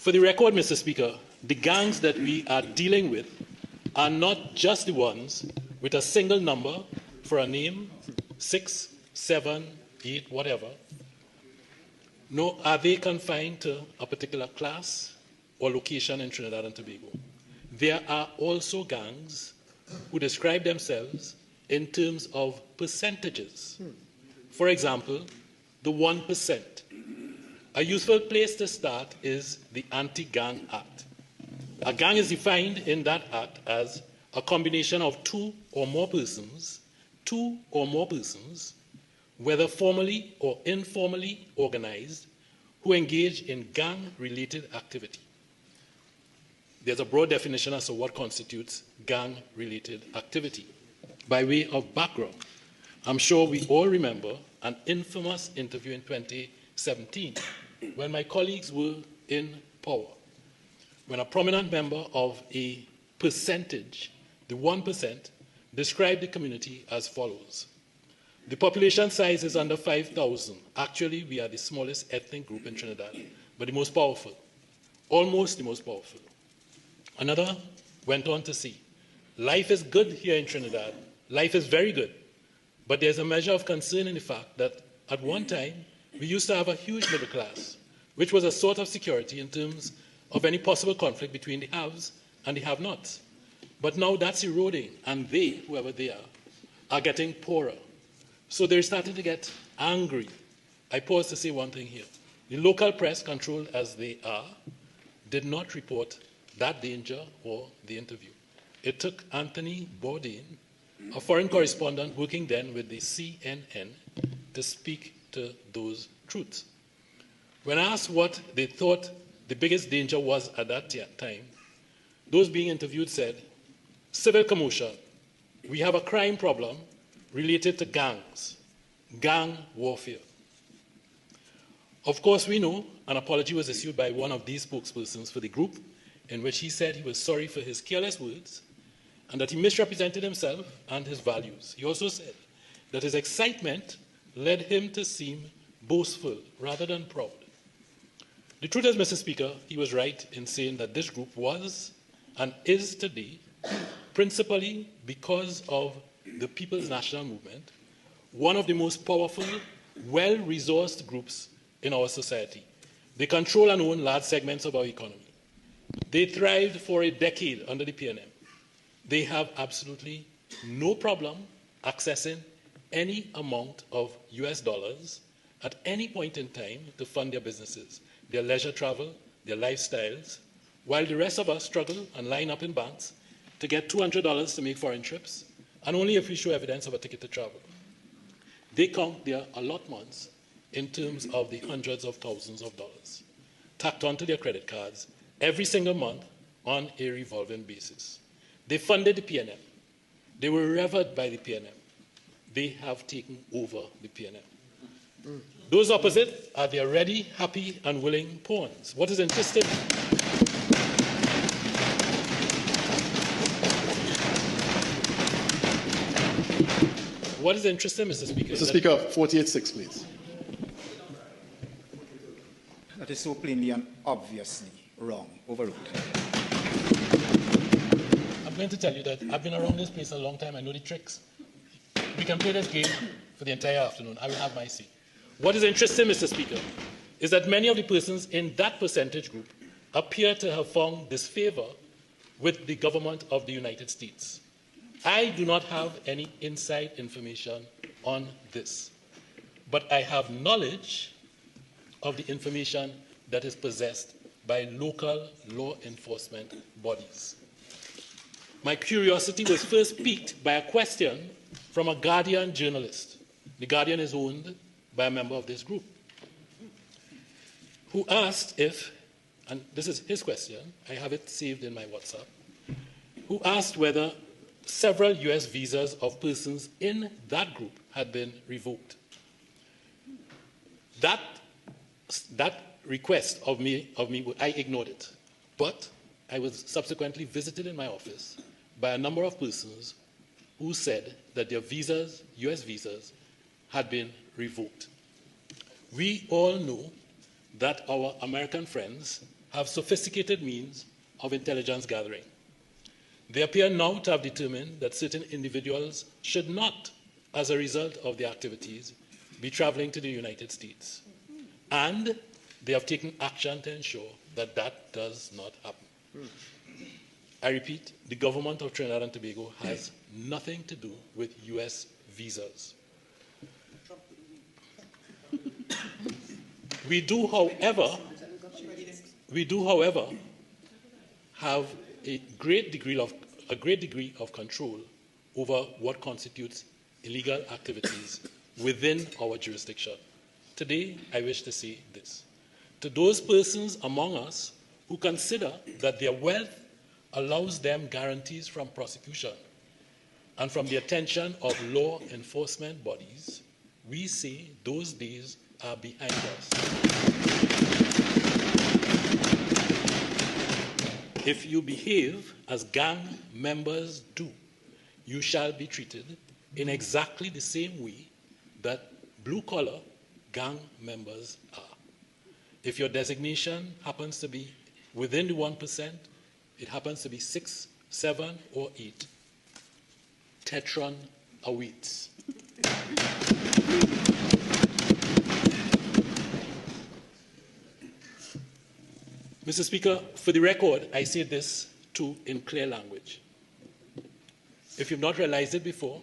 For the record, Mr. Speaker, the gangs that we are dealing with are not just the ones with a single number for a name, 6, 7, 8, whatever. Nor are they confined to a particular class or location in Trinidad and Tobago. There are also gangs who describe themselves in terms of percentages. For example, the 1%. A useful place to start is the Anti-Gang Act. A gang is defined in that act as a combination of two or more persons, whether formally or informally organized, who engage in gang-related activity. There's a broad definition as to what constitutes gang-related activity. By way of background, I'm sure we all remember an infamous interview in 2017 when my colleagues were in power, when a prominent member of a percentage, the 1%, described the community as follows. The population size is under 5,000. Actually, we are the smallest ethnic group in Trinidad, but the most powerful, almost the most powerful. Another went on to say, life is good here in Trinidad. Life is very good. But there's a measure of concern in the fact that at one time, we used to have a huge middle class, which was a sort of security in terms of any possible conflict between the haves and the have-nots. But now that's eroding, and they, whoever they are getting poorer. So they're starting to get angry. I pause to say one thing here. The local press, controlled as they are, did not report that danger or the interview. It took Anthony Bourdain, a foreign correspondent working then with the CNN, to speak to those truths. When asked what they thought the biggest danger was at that time, those being interviewed said, civil commotion. We have a crime problem related to gangs, gang warfare. Of course, we know an apology was issued by one of these spokespersons for the group in which he said he was sorry for his careless words and that he misrepresented himself and his values. He also said that his excitement led him to seem boastful rather than proud. The truth is, Mr. Speaker, he was right in saying that this group was and is today, principally because of the People's National Movement, one of the most powerful, well-resourced groups in our society. They control and own large segments of our economy. They thrived for a decade under the PNM. They have absolutely no problem accessing any amount of US dollars at any point in time to fund their businesses, their leisure travel, their lifestyles, while the rest of us struggle and line up in banks to get $200 to make foreign trips, and only if we show evidence of a ticket to travel. They count their allotments in terms of the hundreds of thousands of dollars, tacked onto their credit cards every single month on a revolving basis. They funded the PNM. They were revered by the PNM. They have taken over the PNM. Those opposite are their ready, happy, and willing pawns. What is interesting? What is interesting, Mr. Speaker? Mr. Speaker, 48-6, please. That is so plainly and obviously wrong. Overruled. I'm going to tell you that I've been around this place a long time. I know the tricks. We can play this game for the entire afternoon. I will have my say. What is interesting, Mr. Speaker, is that many of the persons in that percentage group appear to have found disfavor with the government of the United States. I do not have any inside information on this, but I have knowledge of the information that is possessed by local law enforcement bodies. My curiosity was first piqued by a question from a Guardian journalist. The Guardian is owned by a member of this group, who asked if, and this is his question, I have it saved in my WhatsApp, who asked whether several US visas of persons in that group had been revoked. That request of me, I ignored it. But I was subsequently visited in my office by a number of persons who said that their visas, US visas, had been revoked. We all know that our American friends have sophisticated means of intelligence gathering. They appear now to have determined that certain individuals should not, as a result of their activities, be traveling to the United States. And they have taken action to ensure that that does not happen. I repeat, the government of Trinidad and Tobago has nothing to do with US visas. We do, however, have a great degree of control over what constitutes illegal activities within our jurisdiction. Today, I wish to say this. To those persons among us who consider that their wealth allows them guarantees from prosecution and from the attention of law enforcement bodies, we say those days are behind us. If you behave as gang members do, you shall be treated in exactly the same way that blue-collar gang members are. If your designation happens to be within the 1%, it happens to be 6, 7, or 8, tetron awaits. Mr. Speaker, for the record, I say this too in clear language. If you've not realized it before,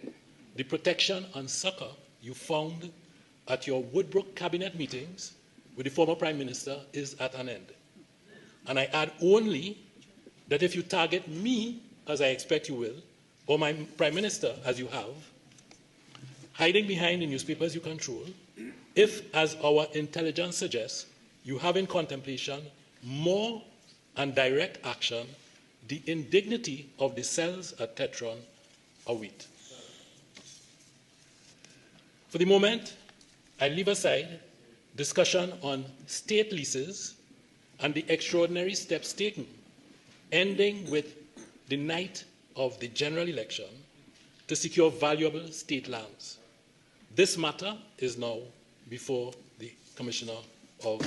the protection and succor you found at your Woodbrook cabinet meetings with the former Prime Minister is at an end. And I add only that if you target me, as I expect you will, or my Prime Minister, as you have, hiding behind the newspapers you control, if, as our intelligence suggests, you have in contemplation more and direct action, the indignity of the cells at Tetron await. For the moment, I leave aside discussion on state leases and the extraordinary steps taken, ending with the night of the general election, to secure valuable state lands. This matter is now before the Commissioner of